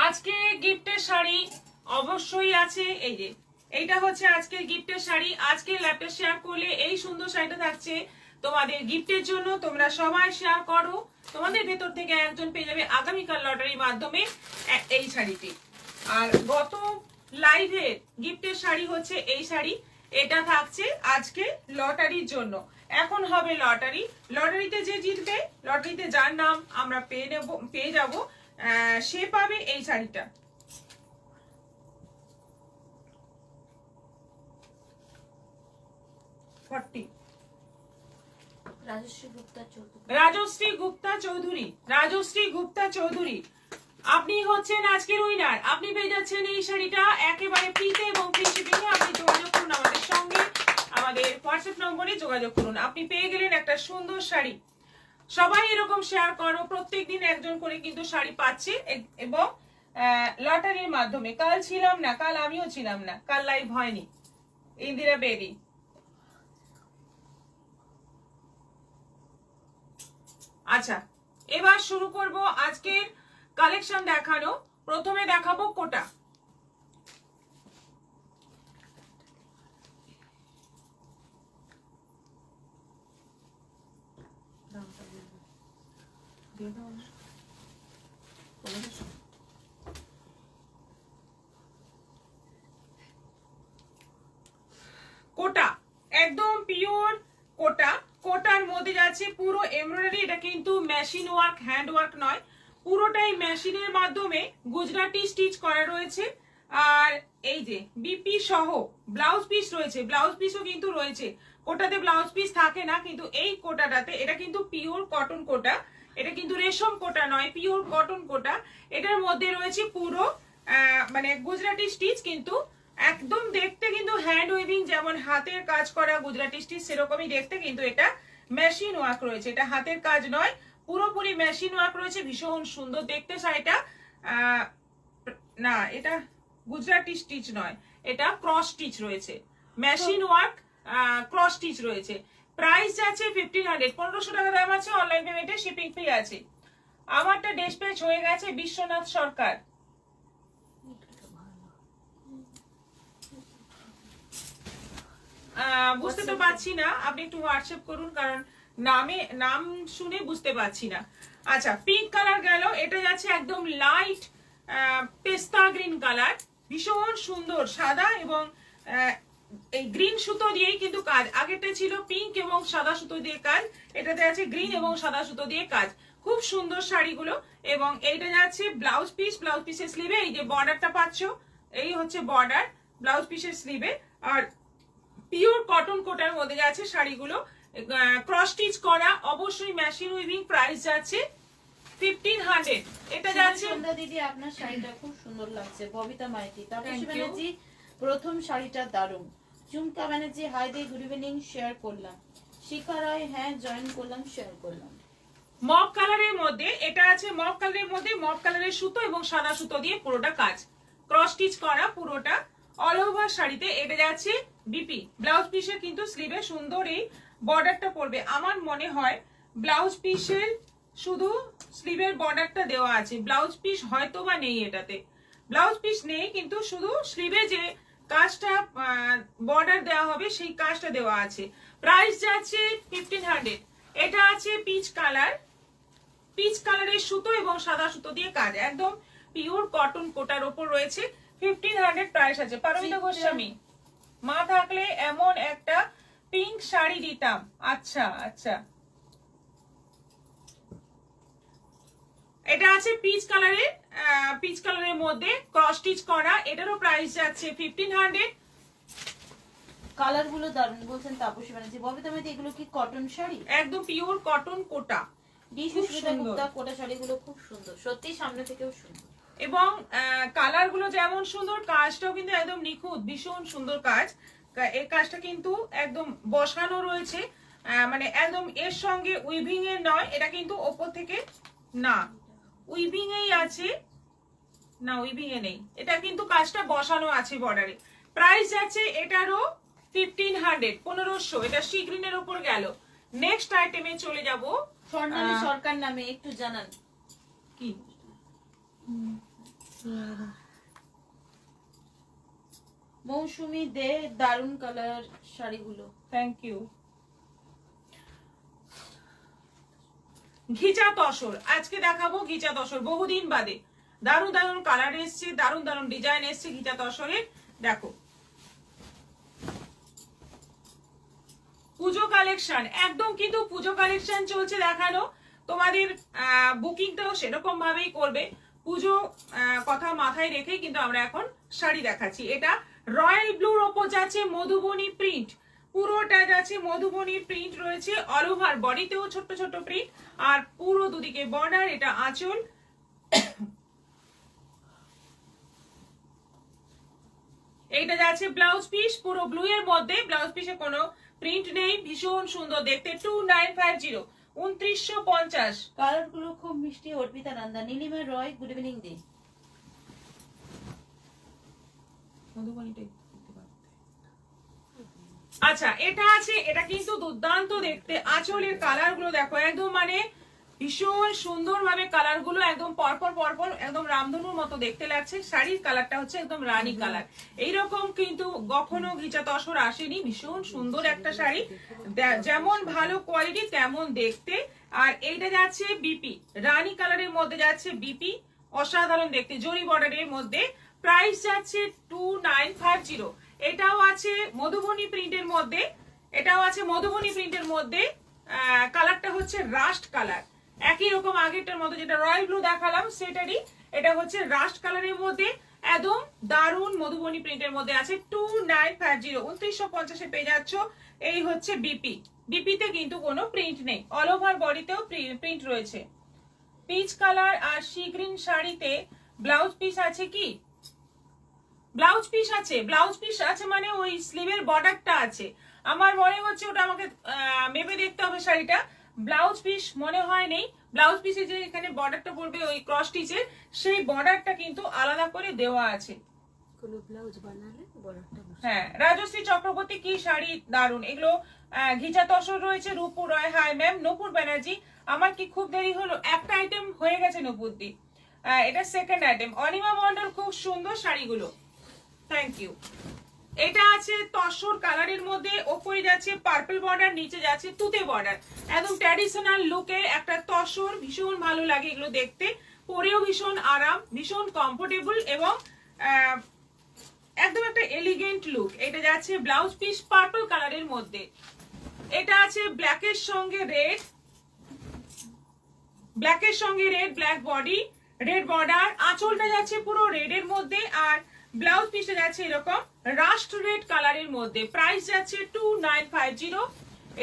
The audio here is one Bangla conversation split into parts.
আজকে গিফটের শাড়ি অবশ্যই আছে। এই যে এইটা হচ্ছে আজকের গিফটের শাড়ি। আজকে ল্যাপটপ শেয়ার করলে এই সুন্দর শাড়িটা থাকছে তোমাদের গিফটের জন্য। তোমরা সবাই শেয়ার করো, তোমাদের ভেতর থেকে একজন পেয়ে যাবে আগামীকাল লটারির মাধ্যমে এই শাড়িটি। আর গত লাইভের গিফটের শাড়ি হচ্ছে এই শাড়ি, এটা থাকছে আজকে লটারির জন্য। এখন হবে লটারি, লটারিতে যে জিতবে, লটারিতে যার নাম আমরা পেয়ে যাব, সে পাবে এই শাড়িটা। রাজশ্রী গুপ্তা চৌধুরী আপনি হচ্ছেন আজকের উইনার। আপনি পেয়ে যাচ্ছেন এই শাড়িটা একেবারে ফ্রিতে এবং ফ্রি শিপিং এ। আপনি যোগাযোগ করুন আমাদের সঙ্গে, আমাদের হোয়াটসঅ্যাপ নম্বরে যোগাযোগ করুন। আপনি পেয়ে গেলেন একটা সুন্দর শাড়ি। সবাই এরকম শেয়ার করো, প্রত্যেকদিন একজন করে কিন্তু শাড়ি পাচ্ছে এবং লটারির মাধ্যমে। কাল ছিলাম না, কাল আমিও ছিলাম না, কাল লাইভ হয়নি। ইন্দিরা বেদি। আচ্ছা, এবার শুরু করব আজকের কালেকশন দেখানো। প্রথমে দেখাবো কোটা। কোটা একদম পিওর কোটা। কোটার মধ্যে যাচ্ছে পুরো এমব্রয়ডারি। এটা কিন্তু মেশিন ওয়ার্ক, হ্যান্ড ওয়ার্ক নয়, পুরোটাই মেশিনের মাধ্যমে গুজরাটি স্টিচ করা রয়েছে। আর এই যে বিপি সহ ব্লাউজ পিস রয়েছে, ব্লাউজ পিসও কিন্তু রয়েছে। কোটাতে ব্লাউজ পিস থাকে না, কিন্তু এই কোটাটাতে এটা কিন্তু পিওর কটন কোটা। এটা কিন্তু রেশম কোটা নয়, পিওর কটন কোটা। এটার মধ্যে রয়েছে পুরো মানে গুজরাটি স্টিচ, কিন্তু একদম দেখতে কিন্তু হ্যান্ড উইভিং, যেমন হাতের কাজ করা গুজরাটি স্টিচ সেরকমই দেখতে, কিন্তু এটা মেশিন ওয়ার্ক রয়েছে। এটা হাতের কাজ নয়, পুরোপুরি মেশিন ওয়ার্ক রয়েছে। ভীষণ সুন্দর দেখতে শাড়িটা। না, এটা গুজরাটি স্টিচ নয়, এটা ক্রস স্টিচ রয়েছে, মেশিন ওয়ার্ক ক্রস স্টিচ রয়েছে। প্রাইস যাচ্ছে 1500, 1500 টাকা দাম আছে। অনলাইন পেমেন্টে শিপিং ফ্রি আছে। আমারটা ডিসপ্যাচ হয়ে গেছে বিশ্বনাথ সরকার। বুঝতে তো পারছি না, আপনি একটু হোয়াটসঅ্যাপ করুন, কারণ নাম শুনে বুঝতে পারছি না। আচ্ছা, পিঙ্ক কালার গেল। এটা যাচ্ছে একদম লাইট পেস্তা গ্রিন কালার, ভীষণ সুন্দর। সাদা এবং এই গ্রিন সুতো দিয়েই কিন্তু কাজ। আগেরটা ছিল পিঙ্ক এবং সাদা সুতো দিয়ে কাজ, এটাতে আছে গ্রিন এবং সাদা সুতো দিয়ে কাজ। খুব সুন্দর শাড়িগুলো। এবং এইটা যাচ্ছে ব্লাউজ পিস, ব্লাউজ পিসের স্লিভে এই যে বর্ডারটা পাচ্ছ, এই হচ্ছে বর্ডার ব্লাউজ পিসের স্লিভে। আর পিওর কটন কোটার মধ্যে যাচ্ছে শাড়িগুলো, ক্রস স্টিচ করা, অবশ্যই মেশিন উইভিং। প্রাইস যাচ্ছে 1500। এটা যাচ্ছে সন্ধ্যা দিদি, আপনার শাড়িটা খুব সুন্দর লাগছে। ববিতা মাইতি, তাপসী ব্যানার্জি, প্রথম শাড়িটা দারুণ। চুমকা ব্যানার্জি, হাই দে, গুড ইভিনিং, শেয়ার করলাম। শিখা রায়, হ্যাঁ জয়েন করলাম, শেয়ার করলাম। মক কালারের মধ্যে এটা আছে, মক কালারের মধ্যে মক কালারের সুতো এবং সাদা সুতো দিয়ে পুরোটা কাজ, ক্রস স্টিচ করা পুরোটা অল ওভার শাড়িতে। এটা যাচ্ছে বিপি। ব্লাউজ পিসের কিন্তু স্লিভে সুন্দর এই বর্ডারটা পড়বে। আমার মনে হয় ব্লাউজ পিসের শুধু স্লিভের বর্ডারটা দেওয়া আছে, ব্লাউজ পিস হয়তো বা নেই। এটাতে ব্লাউজ পিস নেই, কিন্তু শুধু স্লিভে যে কাজটা বর্ডার দেওয়া হবে সেই কাজটা দেওয়া আছে। প্রাইস যাচ্ছে 1500। এটা আছে পিচ কালার, পিচ কালারের সুতো এবং সাদা সুতো দিয়ে কাজ, একদম পিওর কটন কোটার ওপর রয়েছে। 1500 প্রাইস আছে। পারমিতা গোস্বামী, মা থাকলে এমন একটা পিঙ্ক শাড়ি দিতাম। আচ্ছা আচ্ছা, এটা আছে পিচ কালারের, পিচ কালারের মধ্যে ক্রস স্টিচ করা। এটারও প্রাইস যাচ্ছে 1500। কালার গুলো দারুণ বলছেন তাপসী ব্যানার্জি। ববিতা মাইতি, এগুলো কি কটন শাড়ি? একদম পিওর কটন কোটা। কোটা শাড়িগুলো খুব সুন্দর, সত্যি সামনে থেকেও সুন্দর। এবং কালার গুলো যেমন সুন্দর, কাজটাও কিন্তু একদম নিখুঁত, ভীষণ সুন্দর কাজ। এই কাজটা কিন্তু একদম বসানো রয়েছে, মানে একদম এর সঙ্গে উইভিং এর নয়, এটা কিন্তু ওপর থেকে না উইভিং এই আছে, না উইভিং এ নেই, এটা কিন্তু কাজটা বসানো আছে বর্ডারে। প্রাইস যাচ্ছে এটারও 1500, 1500। এটা সি গ্রিনের উপর গেল। নেক্সট আইটেমে চলে যাব। স্বর্ণালী সরকার নামে একটু জানান। কি মৌসুমী দে, দারুন কালার শাড়িগুলো। Thank you. ঘিচা তসর আজকে দেখাবো, ঘিচা তসর বহুদিন বাদে দারুন দারুন কালার এসছে, দারুন দারুন ডিজাইন এসছে ঘিচা তসরের। দেখো পুজো কালেকশন, একদম কিন্তু পুজো কালেকশন চলছে দেখানো। তোমাদের বুকিংটাও সেরকম ভাবেই করবে, পুজো কথা মাথায় রেখেই কিন্তু আমরা এখন শাড়ি দেখাচ্ছি। এটা রয়্যাল ব্লুর ওপর যাচ্ছে মধুবনী প্রিন্ট, পুরোটা যাচ্ছে মধুবনীর প্রিন্ট রয়েছে, অল ওভার বডিতেও ছোট্ট ছোট্ট প্রিন্ট, আর পুরো দুদিকে বর্ডার। এটা আঁচল, এইটা যাচ্ছে ব্লাউজ পিস, পুরো ব্লু এর মধ্যে, ব্লাউজ পিসে কোনো প্রিন্ট নেই, ভীষণ সুন্দর দেখতে। 2950, 2950। কালার গুলো খুব মিষ্টি। অর্পিতা নন্দা, নীলিমা রয়, গুড ইভিনিং দি। আচ্ছা এটা আছে, এটা কিন্তু দুর্দান্ত দেখতে। আঁচলের কালার গুলো দেখো, একদম মানে ভীষণ সুন্দর ভাবে কালার গুলো একদম পরপর পরপর একদম রামধনুর মতো দেখতে লাগছে। শাড়ির কালারটা হচ্ছে একদম রানী কালার, এইরকম কিন্তু কখনো ঘিচা তসর আসেনি। ভীষণ সুন্দর একটা শাড়ি, যেমন ভালো কোয়ালিটি তেমন দেখতে। আর এইটা যাচ্ছে বিপি, রানী কালারের মধ্যে যাচ্ছে বিপি, অসাধারণ দেখতে, জরি বর্ডারের মধ্যে। প্রাইস যাচ্ছে 2950। এটাও আছে মধুবনী প্রিন্টের মধ্যে, এটাও আছে মধুবনী প্রিন্টের মধ্যে। কালারটা হচ্ছে রাস্ট কালার, একই রকম আগেরটার মতো, যেটা রয়্যাল ব্লু দেখালাম সেটারই এটা হচ্ছে রাস্ট কালারের মধ্যে, একদম দারুন মধুবনী প্রিন্টের মধ্যে আছে। 2950, 2950 এ পেয়ে যাচ্ছ। এই হচ্ছে বিপি, বিপিতে কিন্তু কোনো প্রিন্ট নেই, অল ওভার বডিতেও প্রিন্ট রয়েছে। পিচ কালার আর সি গ্রিন শাড়িতে ব্লাউজ পিস আছে কি? ব্লাউজ পিস আছে, ব্লাউজ পিস আছে মানে ওই স্লিভের বর্ডারটা আছে। আমার মনে হচ্ছে ওটা আমাকে মেপে দেখতে হবে শাড়িটা। ব্লাউজ পিস মনে হয় নেই, ব্লাউজ পিসে যে এখানে বর্ডারটা পড়বে ওই ক্রস স্টিচের, সেই বর্ডারটা কিন্তু আলাদা করে দেওয়া আছে। কোনো ব্লাউজ বানালে বর্ডারটা বসে। হ্যাঁ, রাজশ্রী চক্রবর্তী কি শাড়ি দারুন। এগুলো ঘিচা তসর রয়েছে। রূপুর রয়, হাই ম্যাম। নূপুর ব্যানার্জি, আমার কি খুব দেরি হলো? একটা আইটেম হয়ে গেছে নূপুর দি, এটা সেকেন্ড আইটেম। অনিমা মন্ডল, খুব সুন্দর শাড়িগুলো, থ্যাংক ইউ। এটা আছে তসর কালারের মধ্যে, ওপরে যাচ্ছে পার্পল বর্ডার, নিচে যাচ্ছে তুতে বর্ডার, একদম ট্র্যাডিশনাল লুকের একটা তসর। ভীষণ ভালো লাগে এগুলো দেখতে, পরেও ভীষণ আরাম, ভীষণ কমফোর্টেবল এবং একদম একটা এলিগেন্ট লুক। এটা যাচ্ছে ব্লাউজ পিস পার্পল কালারের মধ্যে, এটা আছে ব্ল্যাকের সঙ্গে রেড, ব্ল্যাকের সঙ্গে red, black body, red border. আঁচলটা যাচ্ছে পুরো রেড এর মধ্যে, আর ব্লাউজ পিসটা যাচ্ছে এরকম রাস্ট রেড কালারের মধ্যে। প্রাইস যাচ্ছে 2950।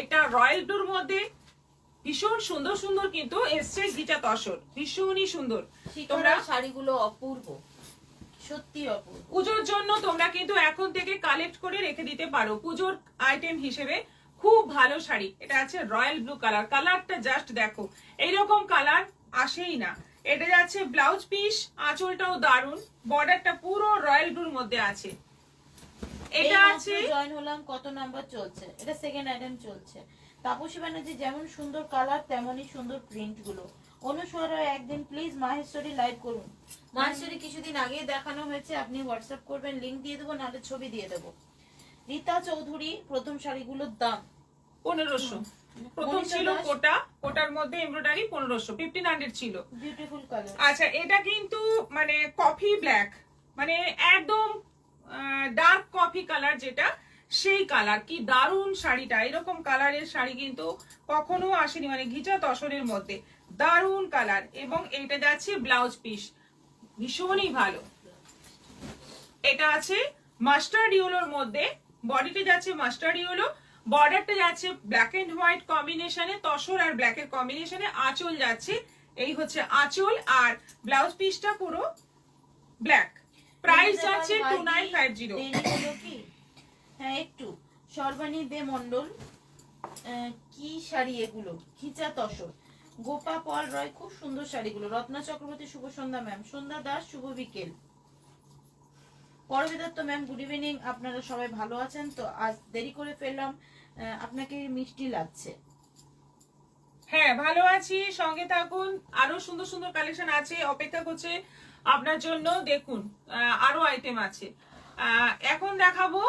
এটা রয়্যাল ব্লুর মধ্যে, ভীষণ সুন্দর সুন্দর কিন্তু এসছে ঘিচা তসর, ভীষণই সুন্দর। তোমরা শাড়িগুলো অপূর্ব, সত্যি অপূর্ব। পুজোর জন্য তোমরা কিন্তু এখন থেকে কালেক্ট করে রেখে দিতে পারো পুজোর আইটেম হিসেবে। খুব ভালো শাড়ি। এটা আছে রয়্যাল ব্লু কালার, কালারটা জাস্ট দেখো, এইরকম কালার আসেই না। এটা যাচ্ছে ব্লাউজ পিস, আঁচলটাও দারুন, বর্ডারটা পুরো রয়্যাল ব্লুর মধ্যে আছে। এটা আছে জয়েন হলাম, কত নাম্বার চলছে? এটা সেকেন্ড আইটেম চলছে। তাপসী ব্যানার্জি, যেমন সুন্দর কালার তেমনই সুন্দর প্রিন্ট গুলো। অনুস্বরা, একদিন প্লিজ মাহেশ্বরী লাইভ করুন। মাহেশ্বরী কিছুদিন আগে দেখানো হয়েছে, আপনি হোয়াটসঅ্যাপ করবেন, লিংক দিয়ে দেবো, নাহলে ছবি দিয়ে দেবো। রীতা চৌধুরী, প্রথম শাড়িগুলোর দাম 1500। প্রথম ছিল কোটা, কোটার মধ্যে এমব্রয়ডারি, 1500, 1500 ছিল। Beautiful colour. আচ্ছা এটা কিন্তু মানে কফি ব্ল্যাক, মানে একদম ডার্ক কফি কালার, যেটা সেই কালার। কি দারুন শাড়িটা, এরকম কালারের শাড়ি কিন্তু কখনো আসেনি, মানে ঘিচা তসরের মধ্যে দারুন কালার। এবং এটা যাচ্ছে ব্লাউজ পিস, ভীষণই ভালো। এটা আছে মাস্টার্ড ইয়েলোর মধ্যে, বডিতে যাচ্ছে মাস্টার্ড ইয়েলো, বর্ডারটা যাচ্ছে ব্ল্যাক এন্ড হোয়াইট কম্বিনেশনে, তসর আর ব্ল্যাকের কম্বিনেশনে। আঁচল যাচ্ছে, এই হচ্ছে আঁচল, আর ব্লাউজ পিসটা পুরো ব্ল্যাক। প্রাইস যাচ্ছে 2950। হ্যাঁ একটু। সর্বাণী দে মন্ডল, কি শাড়ি এগুলো? ঘিচা তসর। গোপা পল রয়, খুব সুন্দর শাড়িগুলো। রত্না চক্রবর্তী, শুভ সন্ধ্যা ম্যাম। সন্ধ্যা দাস, শুভ বিকেল। পরবী দত্ত ম্যাম, গুড ইভিনিং। আপনারা সবাই ভালো আছেন তো? আজ দেরি করে ফেললাম, আপনাকে মিষ্টি লাগছে। হ্যাঁ ভালো আছি, সঙ্গে থাকুন, আরো সুন্দর সুন্দর কালেকশন আছে, অপেক্ষা করছে আপনার জন্য দেখুন আরো আইটেম আছে। এখন দেখাবো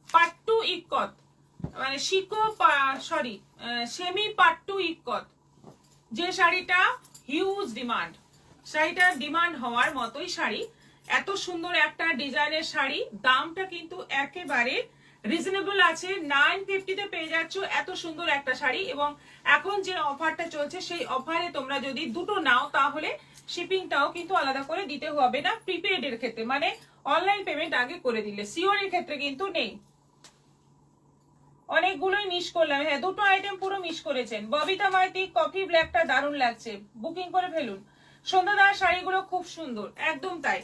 পাট্টু ইক্কত, মানে সেমি পাট্টু ইক্কত, যে শাড়িটা হিউজ ডিমান্ড, শাড়িটার ডিমান্ড হওয়ার মতোই শাড়ি। এত সুন্দর একটা ডিজাইনের শাড়ি, দামটা কিন্তু একেবারে রিজনেবল আছে। 950 তে পেয়ে যাচ্ছ এত সুন্দর একটা শাড়ি। এবং এখন যে অফারটা চলছে সেই অফারে তোমরা যদি দুটো নাও তাহলে শিপিংটাও কিন্তু আলাদা করে দিতে হবে না প্রিপেড এর ক্ষেত্রে, মানে অনলাইন পেমেন্ট আগে করে দিলে। সিওর এর ক্ষেত্রে কিন্তু নেই। অনেকগুলোই মিস করলাম, হ্যাঁ দুটো আইটেম পুরো মিস করেছেন। ববিতা মাইতি কফি ব্ল্যাকটা দারুণ লাগছে, বুকিং করে ফেলুন। সন্ধ্যাদার শাড়িগুলো খুব সুন্দর, একদম তাই।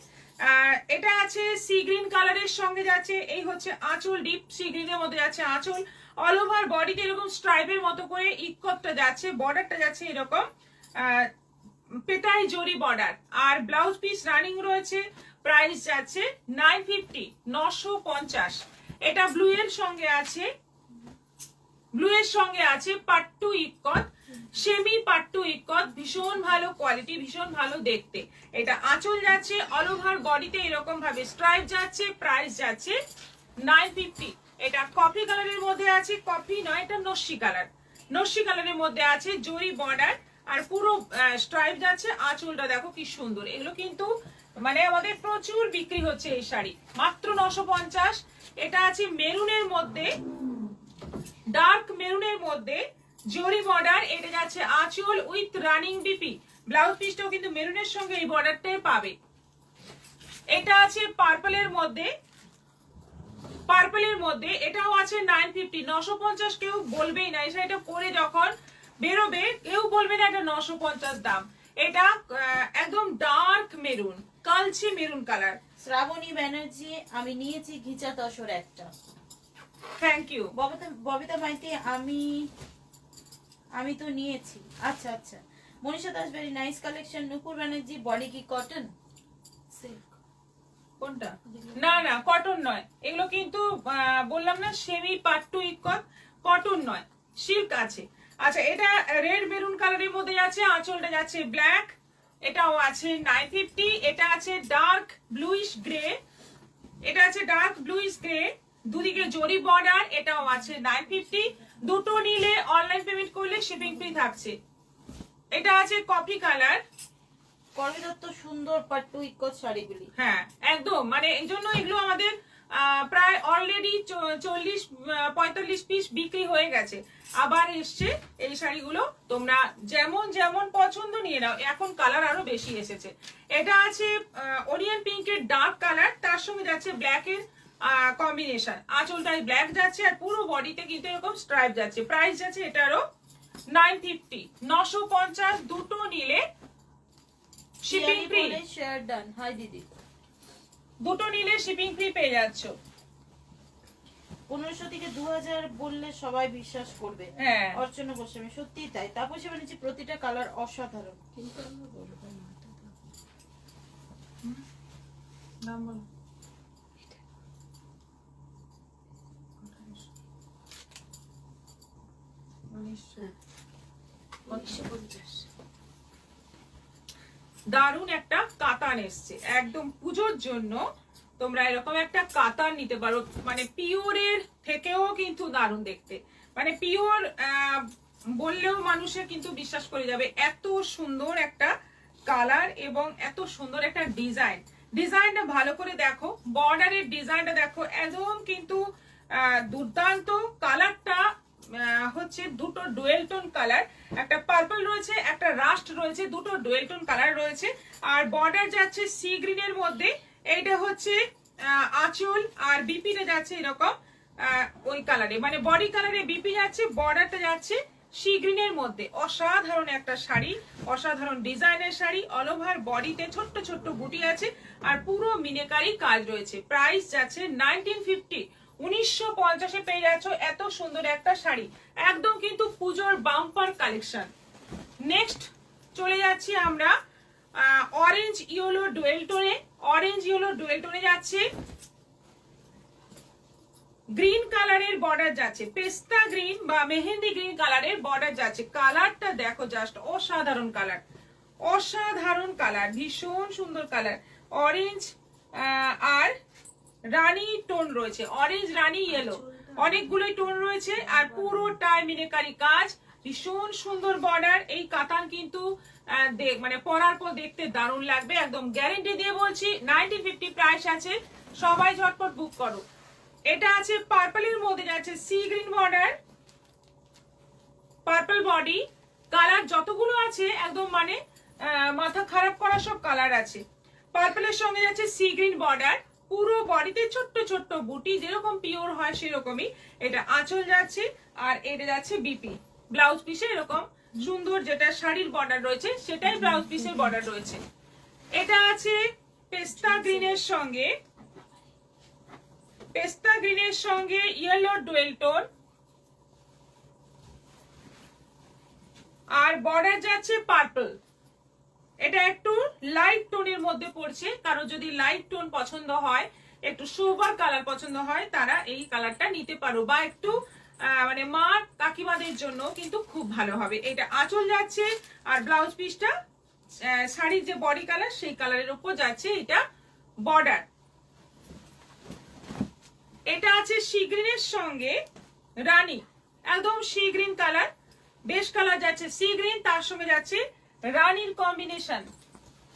এটা আছে সি গ্রিন কালারের সঙ্গে যাচ্ছে, এই হচ্ছে আঁচল, ডিপ সি গ্রিনের মধ্যে যাচ্ছে আঁচল। অল ওভার বডিতে এরকম স্ট্রাইপের মতো করে ইক্কতটা যাচ্ছে, বর্ডারটা যাচ্ছে এরকম পেটাই জরি বর্ডার। আর ব্লাউজ পিস রানিং রয়েছে, প্রাইস যাচ্ছে 950, 950। এটা ব্লু এর সঙ্গে আছে, ব্লু এর সঙ্গে আছে পাট্টু ইক্কত, সেমি পাট্টু ইক্কত, ভীষণ ভালো কোয়ালিটি, ভীষণ ভালো দেখতে। এটা আঁচল যাচ্ছে, অল ওভার বডিতে এরকম ভাবে স্ট্রাইপ যাচ্ছে, প্রাইস যাচ্ছে 950। এটা কফি কালারের মধ্যে আছে, কফি নয় এটা নস্যি কালার, নস্যি কালারের মধ্যে আছে জরি বর্ডার আর পুরো স্ট্রাইপ যাচ্ছে। আঁচলটা দেখো কি সুন্দর, এগুলো কিন্তু মানে আমাদের প্রচুর বিক্রি হচ্ছে এই শাড়ি, মাত্র 950। এটা আছে মেরুনের মধ্যে, ডার্ক মেরুনের মধ্যে জরি বর্ডার, এটা যাচ্ছে আঁচল উইথ রানিং বিপি। ব্লাউজ পিসটাও কিন্তু মেরুনের সঙ্গে এই বর্ডারটাই পাবে। এটা আছে পার্পলের মধ্যে, পার্পলের মধ্যে এটাও আছে 950, 950 কেউ বলবেই না। এই শাড়িটা পরে যখন বেরোবে কেউ বলবে না এটা 950 দাম। এটা একদম ডার্ক মেরুন, কালচে মেরুন কালার। শ্রাবণী ব্যানার্জি, আমি নিয়েছি ঘিচা তসর একটা। Thank you. ববিতা মাইতি, আমি তো নিয়েছি। আচ্ছা আচ্ছা। Manisha Das, very nice collection. Nupur Banerjee, body কি কটন? সিল্ক। কোনটা? না না কটন নয়, এগুলো কিন্তু বললাম না সেমি পাট্টু ইক্কত, কটন নয়, সিল্ক আছে। আচ্ছা, এটা রেড মেরুন কালারের মধ্যে যাচ্ছে, আঁচলটা যাচ্ছে ব্ল্যাক, এটাও আছে 950। এটা আছে ডার্ক ব্লুইশ গ্রে, এটা আছে ডার্ক ব্লুইশ গ্রে, দুদিকে জরি বর্ডার, এটাও আছে 950। দুটো নিলে অনলাইন পেমেন্ট করলে শিপিং ফ্রি থাকছে। এটা আছে কফি কালার, করবি দত্ত, সুন্দর পাট্টু ইক্কত শাড়িগুলি। হ্যাঁ একদম, মানে এই জন্য এগুলো আমাদের প্রায় অলরেডি 40-45 পিস বিক্রি হয়ে গেছে, আবার এসছে এই শাড়িগুলো। তোমরা যেমন যেমন পছন্দ নিয়ে নাও, এখন কালার আরো বেশি এসেছে। এটা আছে অনিয়ন পিঙ্কের ডার্ক কালার, তার সঙ্গে যাচ্ছে ব্ল্যাকের কম্বিনেশন, আঁচলটাই ব্ল্যাক যাচ্ছে আর পুরো বডিতে কিন্তু এরকম স্ট্রাইপ যাচ্ছে। প্রাইস যাচ্ছে এটারও 950, 950। দুটো নিলে shipping free, share done. Hi দিদি, দুটো নিলে শিপিং ফ্রি পেয়ে যাচ্ছ। 1500 থেকে 2000 বললে সবাই বিশ্বাস করবে। হ্যাঁ অর্চনা গোস্বামী, সত্যি তাই। তারপর সে বলেছি প্রতিটা কালার অসাধারণ। কিন্তু আমরা বলবো না তো। নাম বলো। দারুন একটা কাতান এসছে একদম পুজোর জন্য, তোমরা এরকম একটা কাতান নিতে পারো, মানে পিওরের থেকেও কিন্তু দারুন দেখতে, মানে পিওর বললেও মানুষের কিন্তু বিশ্বাস করে যাবে। এত সুন্দর একটা কালার এবং এত সুন্দর একটা ডিজাইন, ডিজাইনটা ভালো করে দেখো, বর্ডারের ডিজাইনটা দেখো, একদম কিন্তু দুর্দান্ত। কালারটা হচ্ছে দুটো ডুয়েল টোন কালার, একটা পার্পল রয়েছে, একটা রাস্ট রয়েছে, দুটো ডুয়েল টোন কালার রয়েছে। আর বর্ডার যাচ্ছে সি গ্রিনের মধ্যে, এইটা হচ্ছে আঁচল, আর বিপিটা যাচ্ছে এরকম ওই কালারে, মানে বডি কালারে বিপি যাচ্ছে, বর্ডারটা যাচ্ছে সি গ্রিনের মধ্যে। অসাধারণ একটা শাড়ি, অসাধারণ ডিজাইনের শাড়ি, অল ওভার বডিতে ছোট্ট ছোট্ট বুটি আছে আর পুরো মিনেকারি কাজ রয়েছে। প্রাইস যাচ্ছে 1950, 1950 পেয়ে যাচ্ছ এত সুন্দর একটা শাড়ি, একদম কিন্তু পুজোর বাম্পার কালেকশন। নেক্সট চলে যাচ্ছি আমরা অরেঞ্জ ইয়েলো ডুয়েল টোনে, অরেঞ্জ ইয়েলো ডুয়েল টোনে যাচ্ছে, গ্রিন কালারের বর্ডার যাচ্ছে, পেস্তা গ্রিন বা মেহেন্দি গ্রিন কালারের বর্ডার যাচ্ছে। কালারটা দেখো জাস্ট অসাধারণ কালার, অসাধারণ কালার, ভীষণ সুন্দর কালার। অরেঞ্জ আর রানী টোন রয়েছে, অরেঞ্জ রানী ইয়েলো, অনেকগুলোই টোন রয়েছে। আর পুরোটাই মিনাকারি কাজ, ভীষণ সুন্দর বর্ডার। এই কাতান কিন্তু মানে পরার পর দেখতে দারুণ লাগবে, একদম গ্যারেন্টি দিয়ে বলছি। 1950 প্রাইস আছে, সবাই ঝটপট বুক করো। এটা আছে পার্পলের মধ্যে, যাচ্ছে C green border, purple body. Colour যতগুলো আছে একদম মানে মাথা খারাপ করা সব কালার আছে। পার্পলের সঙ্গে যাচ্ছে সি গ্রিন বর্ডার, পুরো বডিতে ছোট্ট ছোট্ট বুটি, যেরকম পিওর হয় সেরকমই। এটা আঁচল যাচ্ছে, আর এটা যাচ্ছে বিপি। ব্লাউজ পিসে এরকম সুন্দর যেটা শাড়ির বর্ডার রয়েছে সেটাই ব্লাউজ পিসের বর্ডার রয়েছে। এটা আছে পেস্তা গ্রিনের সঙ্গে, পেস্তা গ্রিনের সঙ্গে ইয়েলো ডুয়েল টোন, আর বর্ডার যাচ্ছে পার্পল। এটা একটু লাইট টোনের মধ্যে পড়ছে, কারো যদি লাইট টোন পছন্দ হয়, একটু সোবার কালার পছন্দ হয়, তারা এই কালারটা নিতে পারো, বা একটু মানে মা কাকিমাদের জন্য কিন্তু খুব ভালো হবে। এটা আঁচল যাচ্ছে, আর ব্লাউজ পিসটা শাড়ির যে বডি কালার সেই কালারের উপর যাচ্ছে এটা বর্ডার। এটা আছে সি গ্রিনের সঙ্গে রানী, একদম সি গ্রিন কালার, বেশ কালার যাচ্ছে সি গ্রিন, তার সঙ্গে যাচ্ছে রানীর কম্বিনেশন।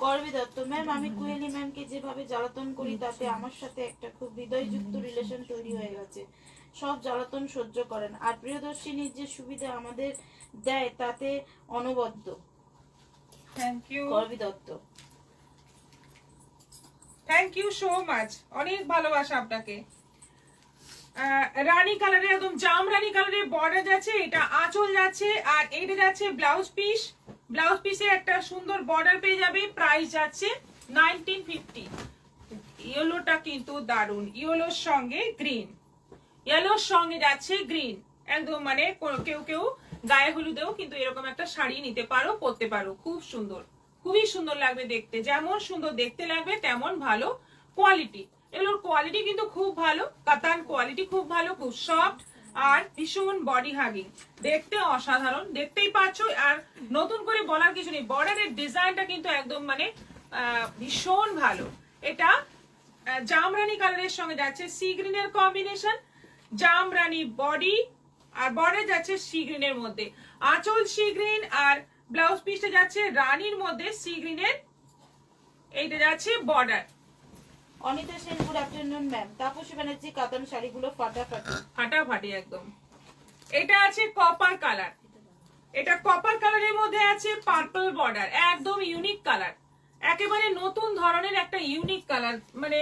করবি দত্ত ম্যাম, আমি কুহেলি ম্যামকে যেভাবে জ্বালাতন করি তাতে আমার সাথে একটা খুব হৃদয়যুক্ত রিলেশন তৈরি হয়ে গেছে। সব জ্বালাতন সহ্য করেন, আর প্রিয়দর্শিনীর যে সুবিধা আমাদের দেয় তাতে অনবদ্য। Thank you Karabi Dutta, thank you so much, অনেক ভালোবাসা আপনাকে। রানী কালারে, একদম জাম রানী কালারের বর্ডার যাচ্ছে, এটা আঁচল যাচ্ছে, আর এটা যাচ্ছে ব্লাউজ পিস। ব্লাউজ পিসে একটা সুন্দর বর্ডার পেয়ে যাবে। প্রাইস যাচ্ছে 1950। ইয়েলোটা কিন্তু দারুন, ইয়েলোর সঙ্গে গ্রিন, ইয়েলোর সঙ্গে যাচ্ছে গ্রিন, একদম মানে কেউ কেউ গায়ে হলুদেও কিন্তু এরকম একটা শাড়ি নিতে পারো, পরতে পারো, খুব সুন্দর, খুবই সুন্দর লাগবে দেখতে। যেমন সুন্দর দেখতে লাগবে তেমন ভালো কোয়ালিটি। এগুলোর কোয়ালিটি কিন্তু খুব ভালো, কাতান কোয়ালিটি খুব ভালো, খুব সফট, আর ভীষণ বডি হাগিং, দেখতে অসাধারণ, দেখতেই পাচ্ছ। আর নতুন করে বলার কিছু নেই, বর্ডারের ডিজাইনটা কিন্তু একদম মানে ভীষণ ভালো। এটা জামরানি কালারের সঙ্গে যাচ্ছে সি গ্রিনের কম্বিনেশন, জামরানি বডি, আর বর্ডার যাচ্ছে সি গ্রিনের মধ্যে, আঁচল সি গ্রিন, আর ব্লাউজ পিসটা যাচ্ছে রানীর মধ্যে সি গ্রিনের, এইটা যাচ্ছে border. Anita Sen, good afternoon ma'am. Tapasi Banerjee, কাতান শাড়িগুলো ফাটাফাটি, ফাটাফাটি একদম। এটা আছে কপার কালার, এটা কপার কালারের মধ্যে আছে পার্পল বর্ডার, একদম ইউনিক কালার, একেবারে নতুন ধরনের একটা ইউনিক কালার, মানে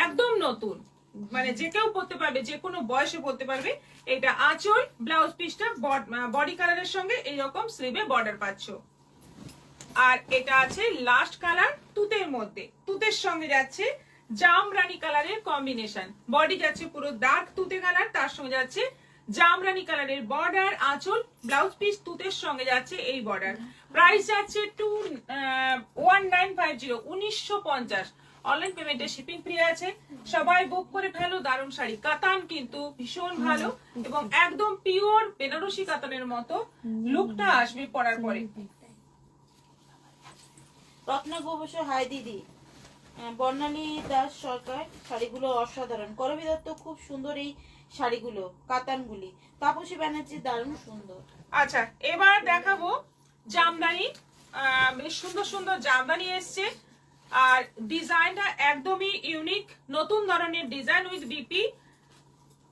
একদম নতুন, মানে যে কেউ পরতে পারবে, যে কোনো বয়সে পরতে পারবে। এটা আঁচল, ব্লাউজ পিসটা বডি কালারের সঙ্গে এইরকম স্লিভে বর্ডার পাচ্ছ। আর এটা আছে লাস্ট কালার তুতের মধ্যে, তুতের সঙ্গে যাচ্ছে জামরানি কালারের কম্বিনেশন, বডি যাচ্ছে পুরো ডার্ক তুতে কালার, তার সঙ্গে যাচ্ছে জামরানি কালারের বর্ডার, আঁচল, ব্লাউজ পিস তুতের সঙ্গে যাচ্ছে এই বর্ডার। প্রাইস যাচ্ছে 1950, 1950। অনলাইন পেমেন্টে শিপিং ফ্রি আছে, সবাই বুক করে ফেলো। দারুণ শাড়ি, কাতান কিন্তু ভীষণ ভালো, এবং একদম পিওর বেনারসি কাতানের মতো লুকটা আসবে পরার পরে। রত্নগোবস, হাই দিদি। বর্ণালী দাস সরকার, শাড়িগুলো অসাধারণ। করবি দত্ত, খুব সুন্দর এই শাড়িগুলো, কাতানগুলি। তাপসী ব্যানার্জি, দারুণ সুন্দর। আচ্ছা, এবার দেখাবো জামদানি। বেশ সুন্দর সুন্দর জামদানি এসছে, আর ডিজাইনটা একদমই ইউনিক, নতুন ধরনের design with BP.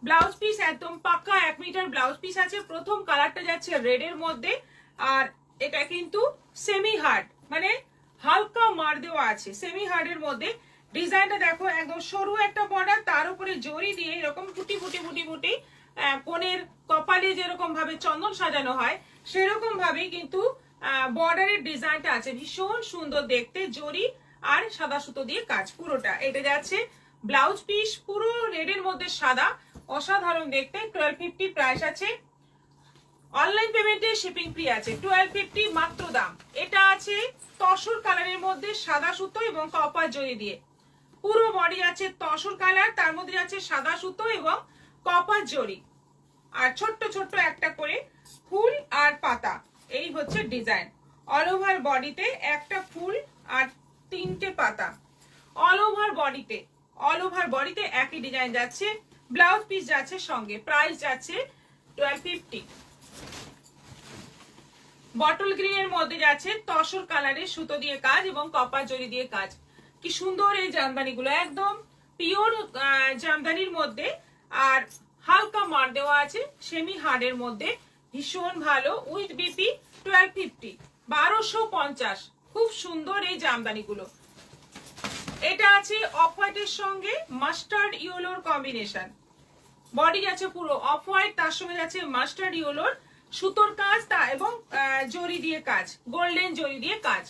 Blouse piece একদম পাক্কা 1 মিটার ব্লাউজ পিস আছে। প্রথম কালারটা যাচ্ছে রেড এর মধ্যে, আর এটা কিন্তু সেমি হার্ড, মানে হালকা মার দেওয়া আছে, সেমি হার্ড এর মধ্যে। ডিজাইনটা দেখো, একদম সরু একটা বর্ডার, তার উপরে জরি দিয়ে এরকম ফুটি ফুটি ফুটি ফুটি, কোণের কপালে যেরকম ভাবে চন্দন সাজানো হয় সেরকম ভাবেই কিন্তু বর্ডারের ডিজাইনটা আছে, ভীষণ সুন্দর দেখতে। জরি আর সাদা সুতো দিয়ে কাজ পুরোটা। এটা যাচ্ছে ব্লাউজ পিস, পুরো রেডের মধ্যে সাদা, অসাধারণ দেখতে। 1250 প্রাইস আছে। অনলাইন পেমেন্টে শিপিং ফ্রি আছে। 1250 মাত্র দাম। এটা আছে তসর কালারের মধ্যে সাদা সুতো এবং কপার জরি দিয়ে, পুরো বডি আছে তসর কালার, তার মধ্যে আছে সাদা সুতো এবং কপার জরি, আর ছোট্ট ছোট্ট একটা করে ফুল আর পাতা। এই হচ্ছে ডিজাইন, অল ওভার বডিতে একটা ফুল আর 3টে পাতা, অল ওভার বডিতে একই ডিজাইন যাচ্ছে। ব্লাউজ পিস যাচ্ছে সঙ্গে, প্রাইস যাচ্ছে 1250। বটল গ্রিনের মধ্যে যাচ্ছে তসর কালারের সুতো দিয়ে কাজ এবং কপার জরি দিয়ে কাজ। কি সুন্দর এই জামদানিগুলো, একদম পিওর জামদানির মধ্যে, আর হালকা মার দেওয়া আছে সেমি হার্ডের মধ্যে, ভীষণ ভালো। With BP 1250, 1250। খুব সুন্দর এই জামদানিগুলো। এটা আছে অফ হোয়াইটের সঙ্গে মাস্টার্ড ইয়েলোর কম্বিনেশন। বডি যাচ্ছে পুরো অফ হোয়াইট, তার সঙ্গে যাচ্ছে মাস্টার্ড ইয়েলোর সুতোর কাজ এবং জরি দিয়ে কাজ, গোল্ডেন জরি দিয়ে কাজ।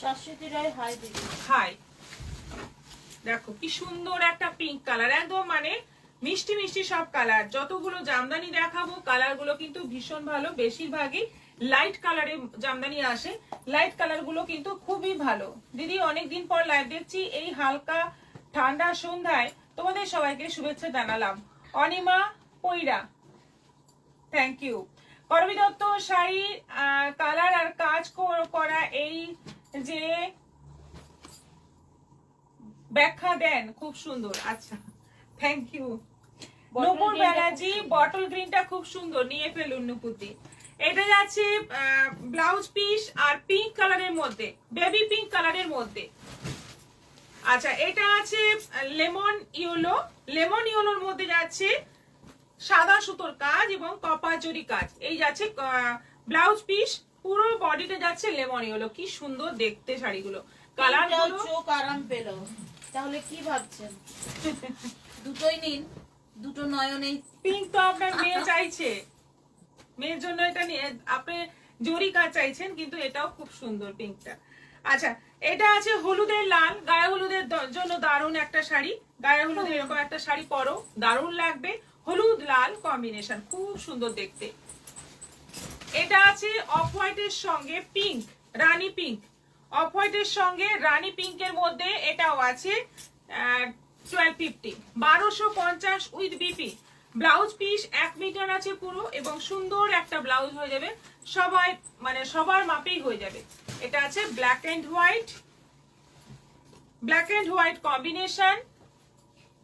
শাশ্বতী রায় হাই দিদি। হাই, দেখো কি সুন্দর একটা পিঙ্ক কালার, একদম মানে মিষ্টি মিষ্টি সব কালার। যতগুলো জামদানি দেখাবো কালার গুলো কিন্তু ভীষণ ভালো, বেশিরভাগই লাইট কালারের জামদানি আসে। লাইট কালার গুলো কিন্তু খুবই ভালো। দিদি অনেকদিন পর লাইভ দেখছি, এই হালকা ঠান্ডা সন্ধ্যায় তোমাদের সবাইকে শুভেচ্ছা জানালাম। Anima Paira, thank you. Karabi Dutta sari colour আর কাজ করা এই যে ব্যাখ্যা দেন, খুব সুন্দর। আচ্ছা, thank you. Nupur Banerjee, bottle গ্রিনটা খুব সুন্দর, নিয়ে ফেলুন নুপুতি। এটা যাচ্ছে ব্লাউজ পিস আর পিঙ্ক কালারের মধ্যে, বেবি পিঙ্ক কালারের মধ্যে। আচ্ছা, এটা আছে লেমন ইয়েলোর মধ্যে যাচ্ছে সাদা সুতোর কাজ এবং কপার জরি কাজ। এই যাচ্ছে ব্লাউজ পিস, পুরো বডিতে যাচ্ছে লেমন ইয়েলো। কি সুন্দর দেখতে শাড়িগুলো, কালার গুলো। চোখ আরাম পেল, তাহলে কি ভাবছেন? দুটোই নিন, দুটো নয়নে। পিঙ্ক তো আপনার মেয়ে চাইছে, মেয়ের জন্য এটা নিয়ে আপনি জরি কাজ চাইছেন, কিন্তু এটাও খুব সুন্দর পিঙ্কটা। আচ্ছা, এটা আছে হলুদের লাল, গায়ে হলুদের জন্য দারুণ একটা শাড়ি। গায়ে হলুদের এরকম একটা শাড়ি পরো, দারুণ লাগবে। হলুদ লাল কম্বিনেশন, খুব সুন্দর দেখতে। এটা আছে অফ হোয়াইটের সঙ্গে পিঙ্ক, রানী পিঙ্ক। অফ হোয়াইটের সঙ্গে রানী পিঙ্কের মধ্যে এটাও আছে 1250, 1250 with BP. Blouse piece 1 metre আছে পুরো, এবং সুন্দর একটা ব্লাউজ হয়ে যাবে, সবাই মানে সবার মাপেই হয়ে যাবে। এটা আছে black and white combination.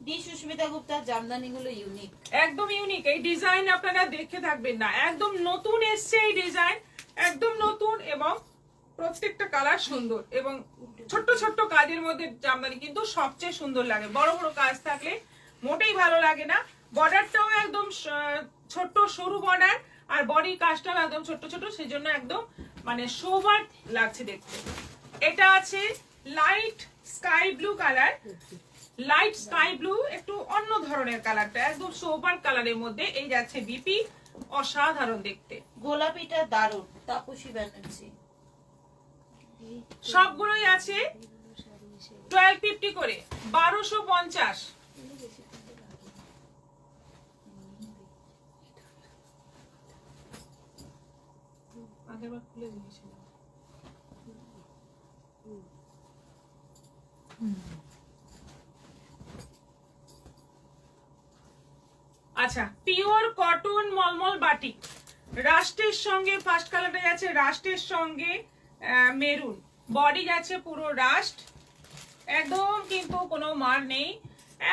D Susmita Gupta, জামদানিগুলো ইউনিক, একদম ইউনিক। এই ডিজাইন আপনারা দেখে থাকবেন না, একদম নতুন এসছে এই ডিজাইন, একদম নতুন, এবং প্রত্যেকটা কালার সুন্দর, এবং ছোট্ট ছোট্ট কাজের মধ্যে জামদানি কিন্তু সবচেয়ে সুন্দর লাগে। বড় বড় কাজ থাকলে মোটেই ভালো লাগে না। বর্ডারটাও একদম ছোট্ট সরু বর্ডার, আর বডির কাজটাও একদম ছোট্ট ছোট, সেজন্য একদম মানে সোবার লাগছে দেখতে। এটা আছে light sky blue colour, light sky blue, একটু অন্য ধরনের কালারটা, একদম সোবার কালারের মধ্যে। এই যাচ্ছে বিপি, অসাধারণ দেখতে। গোলাপিটা দারুণ, তাপসী ব্যানার্জি। সবগুলোই আছে 1250 করে, 1250। আগেরবার খুলে দিয়েছিলাম। আচ্ছা, পিওর কটন মলমল বাটিক, রাস্টের সঙ্গে ফার্স্ট কালারটা যাচ্ছে রাস্টের সঙ্গে মেরুন। বডি যাচ্ছে পুরো রাস্ট, একদম কিন্তু কোনো মার নেই,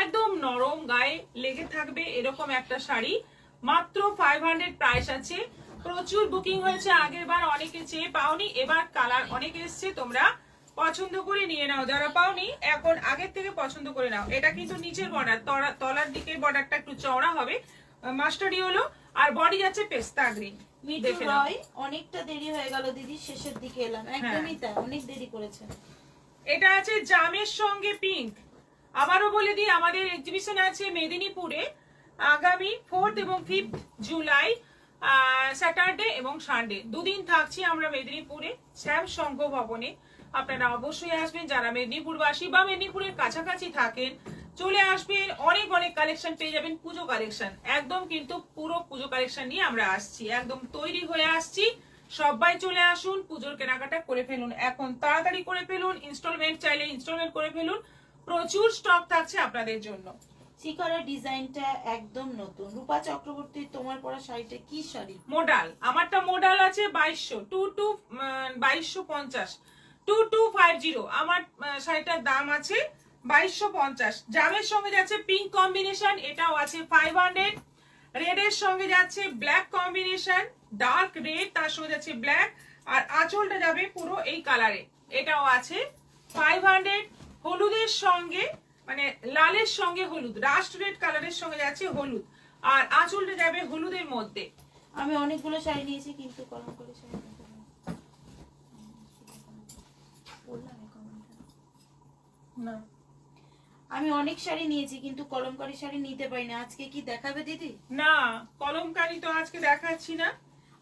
একদম নরম, গায়ে লেগে থাকবে এরকম একটা শাড়ি। মাত্র 500 প্রাইস আছে। প্রচুর বুকিং হয়েছে আগের বার, অনেকে চেয়ে পাওনি, এবার কালার অনেক এসছে, তোমরা পছন্দ করে নিয়ে নাও। যারা পাওনি এখন আগের থেকে পছন্দ করে নাও। এটা কিন্তু নিচের বর্ডার, তলার দিকে বর্ডারটা একটু চওড়া হবে, মাস্টার্ড ইয়েলো, আর বডি যাচ্ছে পেস্তা গ্রিন। মিঠু রয়, অনেকটা দেরি হয়ে গেল দিদি, শেষের দিকে এলাম। একদমই তাই, অনেক দেরি করেছেন। এটা আছে জামের সঙ্গে পিঙ্ক। আবারও বলে দিই, আমাদের এক্সিবিশন আছে মেদিনীপুরে আগামী 4 এবং 5 জুলাই, স্যাটারডে এবং সানডে, দুদিন থাকছি আমরা মেদিনীপুরে শ্যাম সংঘ ভবনে। আপনারা অবশ্যই আসবেন, যারা মেদিনীপুরবাসী বা মেদিনীপুরের কাছাকাছি থাকেন চলে আসবেন। অনেক অনেক কালেকশন পেয়ে যাবেন, পুজো কালেকশন, একদম কিন্তু পুরো পুজো কালেকশন নিয়ে আমরা আসছি, একদম তৈরি হয়ে আসছি। সবাই চলে আসুন, পুজোর কেনাকাটা করে ফেলুন, এখন তাড়াতাড়ি করে ফেলুন। ইনস্টলমেন্ট চাইলে ইনস্টলমেন্ট করে ফেলুন, প্রচুর স্টক থাকছে আপনাদের জন্য। শিকারা ডিজাইনটা একদম নতুন। রূপা চক্রবর্তী, তোমার পরা শাড়িটা কি শাড়ি? মোডাল, আমারটা মোডাল আছে 2250 2250। আমার শাড়িটার দাম আছে 2250। জামের সঙ্গে যাচ্ছে পিঙ্ক কম্বিনেশন, এটাও আছে 500। রেডের সঙ্গে যাচ্ছে ব্ল্যাক কম্বিনেশন, ডার্ক রেড, তার সঙ্গে যাচ্ছে ব্ল্যাক, আর আঁচলটা যাবে পুরো এই কালারে, এটাও আছে 500। হলুদের সঙ্গে মানে লালের সঙ্গে হলুদ, রাস্ট রেড কালারের সঙ্গে যাচ্ছে হলুদ, আর আঁচলটা যাবে হলুদের মধ্যে। আমি অনেকগুলো শাড়ি নিয়েছি কিন্তু কলমকারী শাড়ি নিতে পারিনি। বললাম এই কমেন্টটা। না, আমি অনেক শাড়ি নিয়েছি কিন্তু কলমকারী শাড়ি নিতে পারিনি। আজকে কি দেখাবে দিদি? না কলমকারী তো আজকে দেখাচ্ছি না।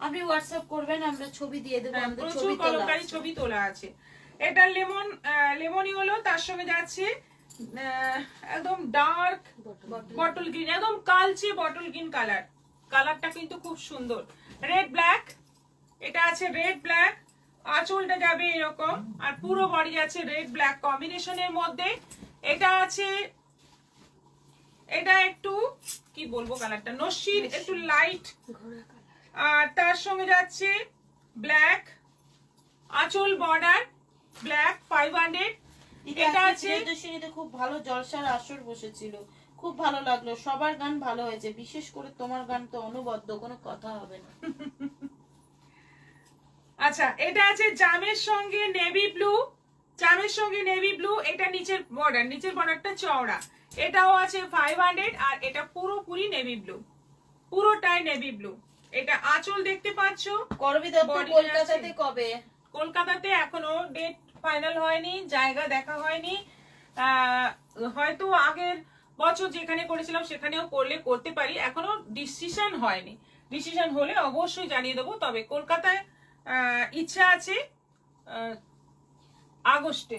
আপনি হোয়াটসঅ্যাপ করবেন, আমরা ছবি দিয়ে দেবো। হ্যাঁ, আমাদের প্রচুর ছবি তোলা কলমকারী আছে। ছবি তোলা আছে। এটা লেমনই হলো, তার সঙ্গে যাচ্ছে একদম ডার্ক বটল গ্রিন, একদম কালচে বটল গ্রিন কালার। কালারটা কিন্তু খুব সুন্দর। রেড ব্ল্যাক, এটা আছে রেড ব্ল্যাক, আঁচলটা যাবে এরকম, আর পুরো বডি যাচ্ছে রেড ব্ল্যাক কম্বিনেশনের মধ্যে। এটা আছে, এটা একটু কি বলবো কালারটা, নস্যির একটু লাইট, ঘোড়া কালার। আর তার সঙ্গে যাচ্ছে ব্ল্যাক, আঁচল বর্ডার ব্ল্যাক 500। দিদি, এটা আজকে আছে প্রিয়দর্শিনীতে খুব ভালো জলসার আসর বসেছিল, খুব ভালো লাগলো। সবার গান ভালো হয়েছে, বিশেষ করে তোমার গান তো অনবদ্য, কোনো কথা হবে না। আচ্ছা, এটা আছে জামের সঙ্গে নেভি ব্লু, জামের সঙ্গে নেভি ব্লু, এটা নিচের বর্ডারটা চওড়া, এটাও আছে 500। আর এটা পুরোপুরি নেভি ব্লু, পুরোটাই নেভি ব্লু। এটা আঁচল দেখতে পাচ্ছো। করবি দত্ত Body কলকাতাতে আছে। কবে? কলকাতাতে এখনো ডেট ফাইনাল হয়নি, জায়গা দেখা হয়নি। হয়তো আগের বছর যেখানে করেছিলাম সেখানেও করলে করতে পারি, এখনো ডিসিশন হয়নি। ডিসিশন হলে অবশ্যই জানিয়ে দেবো। তবে কলকাতায় ইচ্ছা আছে আগস্টে।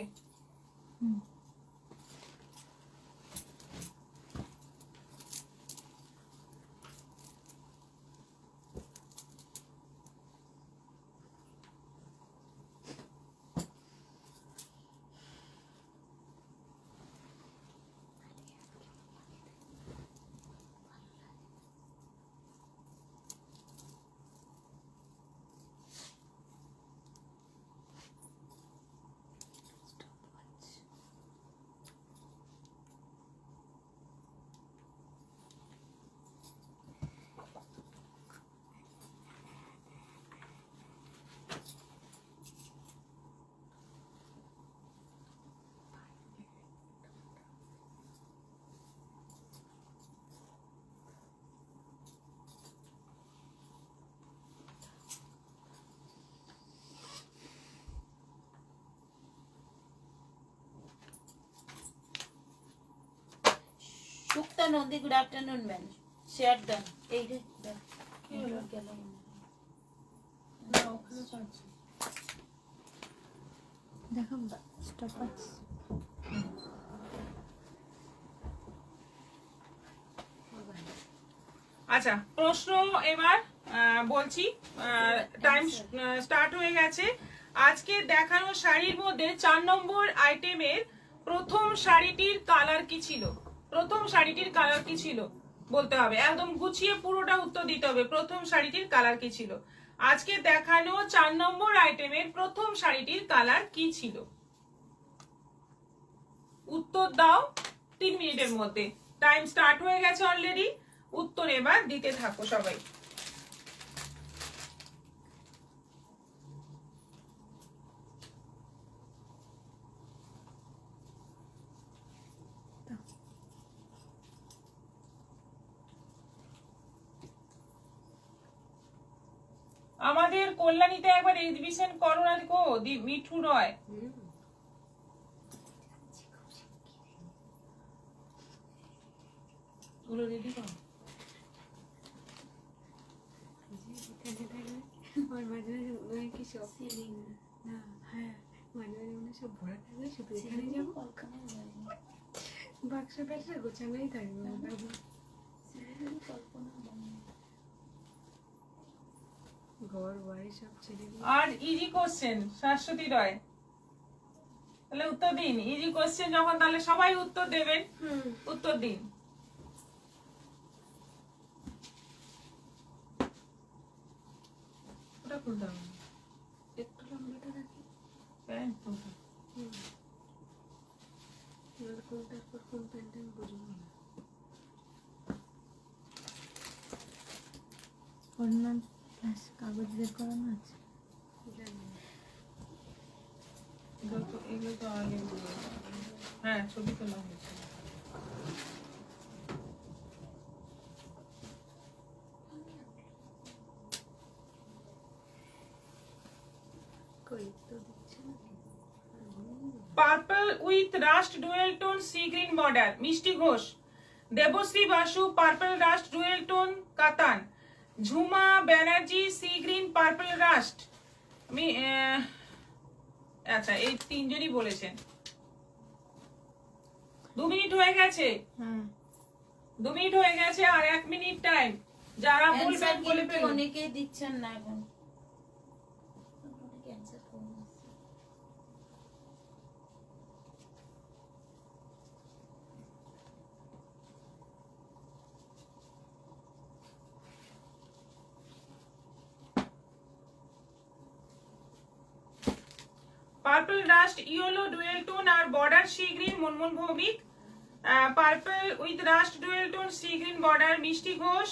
Sukta Nandi, good afternoon ma'am. Share done. এই রে ডান। গেল মনে হয়। দেখো স্টপার্স। আচ্ছা, প্রশ্ন এবার বলছি, টাইম স্টার্ট হয়ে গেছে। আজকে দেখানো শাড়ির মধ্যে 4 নম্বর আইটেমের প্রথম শাড়িটির কালার কি ছিল? প্রথম শাড়িটির কালার কি ছিল বলতে হবে, একদম গুছিয়ে পুরোটা উত্তর দিতে হবে। প্রথম শাড়িটির কালার কি ছিল? আজকে দেখানো 4 নম্বর আইটেমের প্রথম শাড়িটির কালার কি ছিল? উত্তর দাও 3 মিনিটের মধ্যে। টাইম স্টার্ট হয়ে গেছে অলরেডি। উত্তর এবার দিতে থাকো সবাই। আমাদের কল্যাণীতে একবার এক্সিবিশন করো না গো মিঠু রয়। ওগুলো রেডি করো। মাঝে মাঝে মনে হয় কি সব না, হ্যাঁ মাঝে মাঝে মনে হয় সব ভরা থাকবে, শুধু এখানে যাবো বাক্স টাক্স গোছানোই থাকবে। ঘর বাড়ি সব ছেড়ে দিয়ে আর ইজি কোশ্চেন শাশ্বতী রয়, তাহলে উত্তর দিন। ইজি কোশ্চেন যখন, তাহলে সবাই উত্তর দেবেন। উত্তর দিন। খুলতে হবে না। একটু লম্বাটা রাখি। প্যান্ট খুলতে হবে। এবার কোনটার পর কোন প্যান্ট আমি বুঝবো না। ওড়না প্লাস কাগজ বের করানো আছে। জানি না। এগুলো তো আগে বলে দিলাম। হ্যাঁ, ছবি তোলা হয়েছে। কই তো দিচ্ছে না। Purple with rust dual tone sea green border, Mishti Ghosh. Debashree Basu purple rust dual tone katan. Jhuma Banerjee sea green purple rust. আমি আচ্ছা, এই তিনজনই বলেছেন। 2 মিনিট হয়ে গেছে। হ্যাঁ 2 মিনিট হয়ে গেছে, আর 1 মিনিট টাইম। যারা বলবেন অ্যানসার বলে কিন্তু ফেলুন। অনেকেই দিচ্ছেন না এখন। অনেকে answer করে দিচ্ছে। Purple rust yellow dual tone আর border sea green Munmun Bhowmik. Purple with rust dual tone sea green border Mishti Ghosh.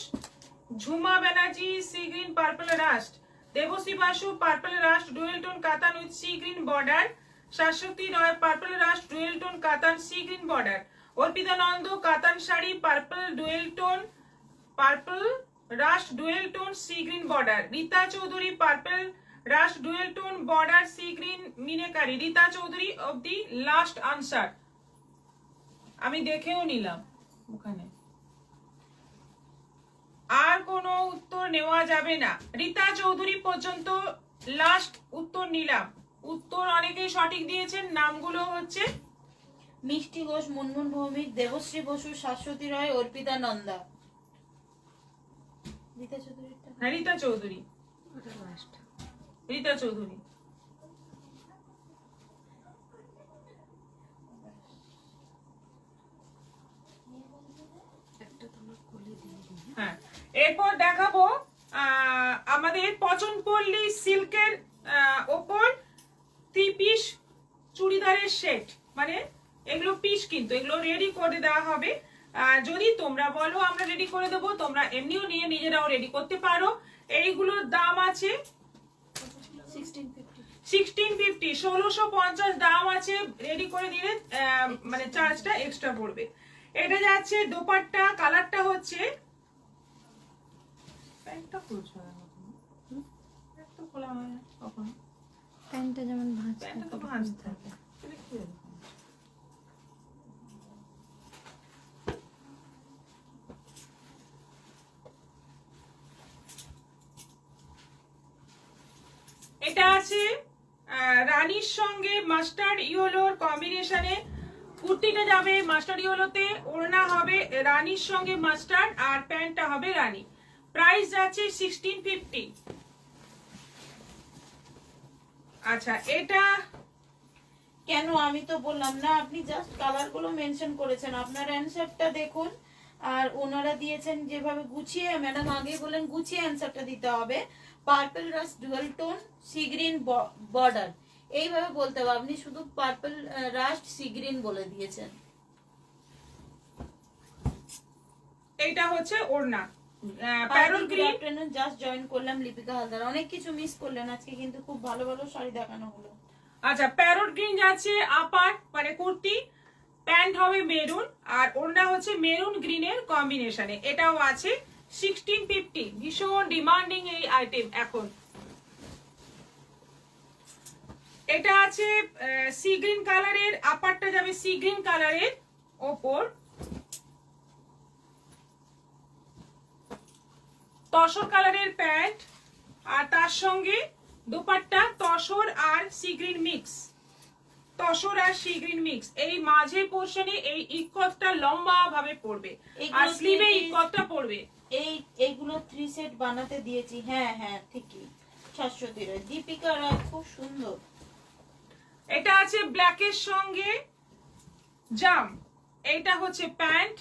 Jhuma Banerjee sea green purple rust. Debashree Basu purple rust dual tone katan with sea green border. Shashwati Roy purple rust dual tone katan sea green border. Arpita Nanda katan sari purple dual tone purple rust dual tone sea green border. Rita Chowdhury purple rust dual tone border sea green meenakari. Rita Chowdhury of the last answer. আমি দেখেও নিলাম ওখানে, আর কোনো উত্তর নেওয়া যাবে না। রীতা চৌধুরী পর্যন্ত লাস্ট উত্তর নিলাম। উত্তর অনেকেই সঠিক দিয়েছেন, নামগুলো হচ্ছে মিষ্টি ঘোষ, মুনমুন ভৌমিক, দেবশ্রী বসু, শাশ্বতী রায়, অর্পিতা নন্দা। রীতা চৌধুরীটা হ্যাঁ, রীতা চৌধুরী। ওটা লাস্ট। রীতা চৌধুরী। একটা তোমার কোলে দিয়ে দিই। হ্যাঁ, এরপর দেখাবো আমাদের পচনপল্লী সিল্কের ওপর 3 পিস চুড়িদারের সেট। মানে এগুলো পিস, কিন্তু এগুলো রেডি করে দেওয়া হবে। যদি তোমরা বলো আমরা রেডি করে দেবো, তোমরা এমনিও নিয়ে নিজেরাও রেডি করতে পারো। এইগুলোর দাম আছে 1650। 1650, 1650 দাম আছে। রেডি করে দিলে মানে চার্জটা এক্সট্রা পড়বে। এটা যাচ্ছে দোপাট্টা, কালারটা হচ্ছে প্যান্টটা খুলছো না কখনো? প্যান্ট তো খোলা হয় না কখনো। প্যান্টটা যেমন ভাঁজ প্যান্টটা তো ভাঁজ থাকে। এটা খুলে দেখো। এটা আছে রানীর সঙ্গে মাস্টার্ড ইয়েলোর কম্বিনেশনে। কুর্তিটা যাবে মাস্টার্ড ইয়েলোতে, ওড়না হবে রানীর সঙ্গে মাস্টার্ড, আর প্যান্টটা হবে রানী। প্রাইস যাচ্ছে 1650। আচ্ছা, এটা কেন আমি তো বললাম না, আপনি জাস্ট কালার গুলো মেনশন করেছেন। আপনার অ্যানসারটা দেখুন, আর ওনারা দিয়েছেন যেভাবে গুছিয়ে, ম্যাডাম আগে বলেন গুছিয়ে অ্যানসারটা দিতে হবে। Purple rust dual tone sea green border, এইভাবে বলতে হবে। আপনি শুধু পার্পল রাস্ট সি গ্রিন বলে দিয়েছেন। এইটা হচ্ছে ওড়না প্যারল গ্রিন। জাস্ট জয়েন করলাম লিপিকা হালদার। অনেক কিছু মিস করলেন আজকে, কিন্তু খুব ভালো ভালো শাড়ি দেখানো হলো। আচ্ছা, প্যারট গ্রিন যাচ্ছে আপার মানে কুর্তি, প্যান্ট হবে মেরুন, আর ওড়না হচ্ছে মেরুন গ্রিনের কম্বিনেশনে। এটাও আছে 1650। ভীষণ ডিমান্ডিং এই আইটেম এখন। এটা আছে সি গ্রিন কালারের, আপারটা যাবে সি গ্রিন কালারের ওপর। তসর কালারের প্যান্ট, আর তার সঙ্গে দোপাট্টা তসর আর সি গ্রিন মিক্স। তসর আর সি গ্রিন মিক্স। এই মাঝে পোর্শনে এই ইকতটা লম্বা ভাবে পড়বে, আর স্লিভে ইকতটা পড়বে। এইগুলো 3 সেট বানাতে দিয়েছি। হ্যাঁ হ্যাঁ ঠিকই। শাশ্বতী রায়, দীপিকা রায়, খুব সুন্দর। এটা আছে ব্ল্যাকের সঙ্গে জাম। এটা হচ্ছে প্যান্ট,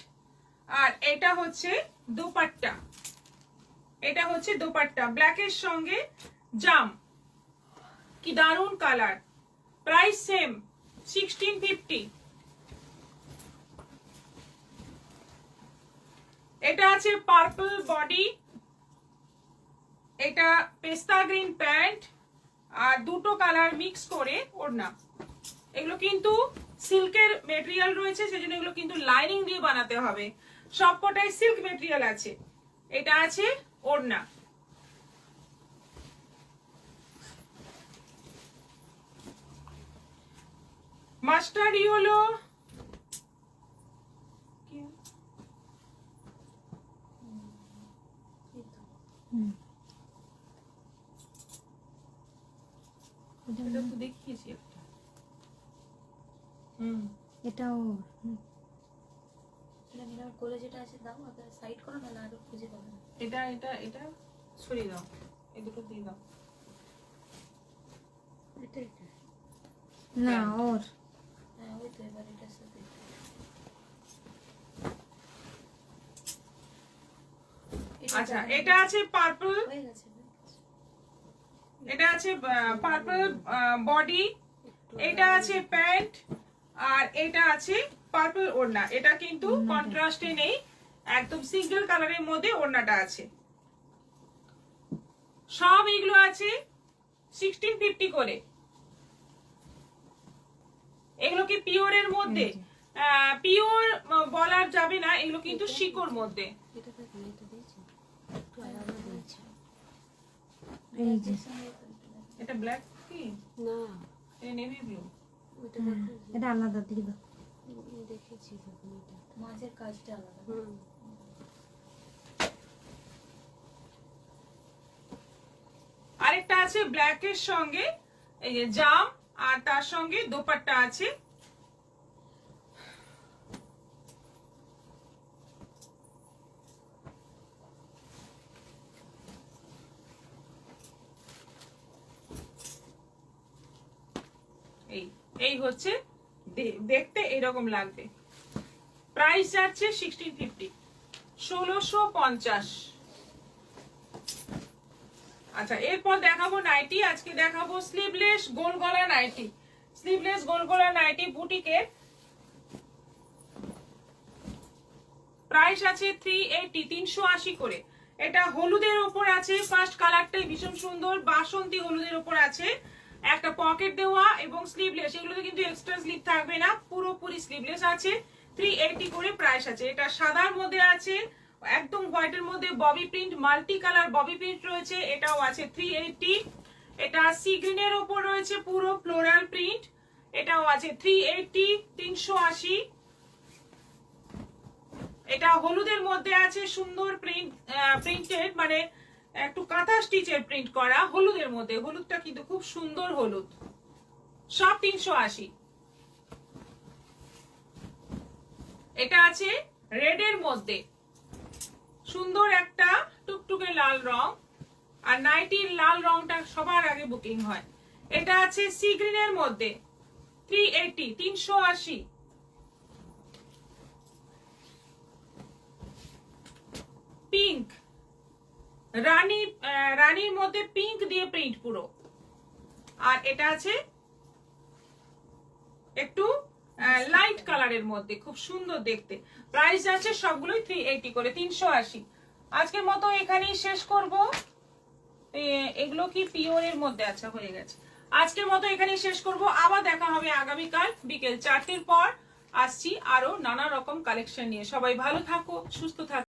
আর এটা হচ্ছে দোপাট্টা। এটা হচ্ছে দোপাট্টা ব্ল্যাকের সঙ্গে জাম, কি দারুন কালার, প্রাইস সেম 1650। এটা আছে পার্পল বডি, এটা পেস্তা গ্রিন প্যান্ট, আর দুটো কালার মিক্স করে ওড়না। এগুলো কিন্তু সিল্কের মেটেরিয়াল রয়েছে, সেজন্য এগুলো কিন্তু লাইনিং দিয়ে বানাতে হবে, সবকটাই সিল্ক মেটেরিয়াল আছে। এটা আছে ওড়না। মাস্টার্ড ইয়েলো, হুম এটা তো দেখিয়েছি একটা। এটাও কোলে যেটা আছে দাও, আবার সাইড করো না, আর খুঁজে পাবে না। এটা এটা এটা সরিয়ে দাও, এই দুটো দিয়ে দাও। এটা এটা না ওর হ্যাঁ ওই তো, এবার এটার সাথে আচ্ছা, এটা আছে পার্পল, হয়ে গেছে। এটা আছে পার্পল বডি, এটা আছে প্যান্ট, আর এটা আছে পার্পল ওড়না। এটা কিন্তু কন্ট্রাস্টে নেই, একদম সিঙ্গেল কালারের মধ্যে ওড়নাটা আছে। সব এগুলো আছে 1650 করে। এগুলো কি পিওরের মধ্যে? পিওর বলার যাবে না, এগুলো কিন্তু শিকোর মধ্যে। এটা দেখো, এটা দিয়েছে একটু আলাদা দিয়েছে। এই যে এটা ব্ল্যাক কি? না এটা নেভি ব্লু। ওটা দেখো, এটা আলাদা দিয়ে দাও। দেখেছি তখন এটা। মাঝের কাজটা আলাদা। হুম আরেকটা আছে ব্ল্যাক এর সঙ্গে এই যে জাম, আর তার সঙ্গে দোপাট্টা আছে। এই এই হচ্ছে দেখতে এরকম লাগবে। প্রাইস যাচ্ছে 1650, 1650। আচ্ছা, এরপর দেখাবো নাইটি। আজকে দেখাবো স্লিভলেস গোল গলা নাইটি। স্লিভলেস গোল গলা নাইটি বুটিকের প্রাইস আছে 380, 380 করে। এটা হলুদের উপর আছে, ফার্স্ট কালারটাই ভীষণ সুন্দর, বাসন্তী হলুদের উপর আছে, একটা পকেট দেওয়া এবং স্লিভলেস। এগুলোতে কিন্তু এক্সট্রা স্লিভ থাকবে না, পুরোপুরি স্লিভলেস আছে। 380 করে প্রাইস আছে। এটা সাদার মধ্যে আছে, একদম হোয়াইটের মধ্যে Bobby print, multi colour Bobby print রয়েছে, এটাও আছে 380। এটা সি গ্রিনের উপর রয়েছে পুরো ফ্লোরাল প্রিন্ট, এটাও আছে 380, 380। এটা হলুদের মধ্যে আছে, সুন্দর প্রিন্টেড, মানে একটু কাঁথা স্টিচের প্রিন্ট করা হলুদের মধ্যে। হলুদটা কিন্তু খুব সুন্দর হলুদ, সব 380। এটা আছে রেড এর মধ্যে, সুন্দর একটা টুকটুকে লাল রং, আর নাইটির লাল রংটা সবার আগে বুকিং হয়। এটা আছে সি গ্রিনের মধ্যে 380, 380। পিঙ্ক, রানীর মধ্যে পিঙ্ক দিয়ে প্রিন্ট পুরো, আর এটা আছে একটু লাইট কালারের মধ্যে, খুব সুন্দর দেখতে। প্রাইস আছে সবগুলোই 380 করে, 380। আজকের মতো এখানেই শেষ করব। এগুলো কি পিওরের মধ্যে? আচ্ছা, হয়ে গেছে। আজকের মতো এখানেই শেষ করব। আবার দেখা হবে আগামীকাল বিকেল 4টের পর। আসছি আরো নানা রকম কালেকশন নিয়ে। সবাই ভালো থাকো, সুস্থ থাকো।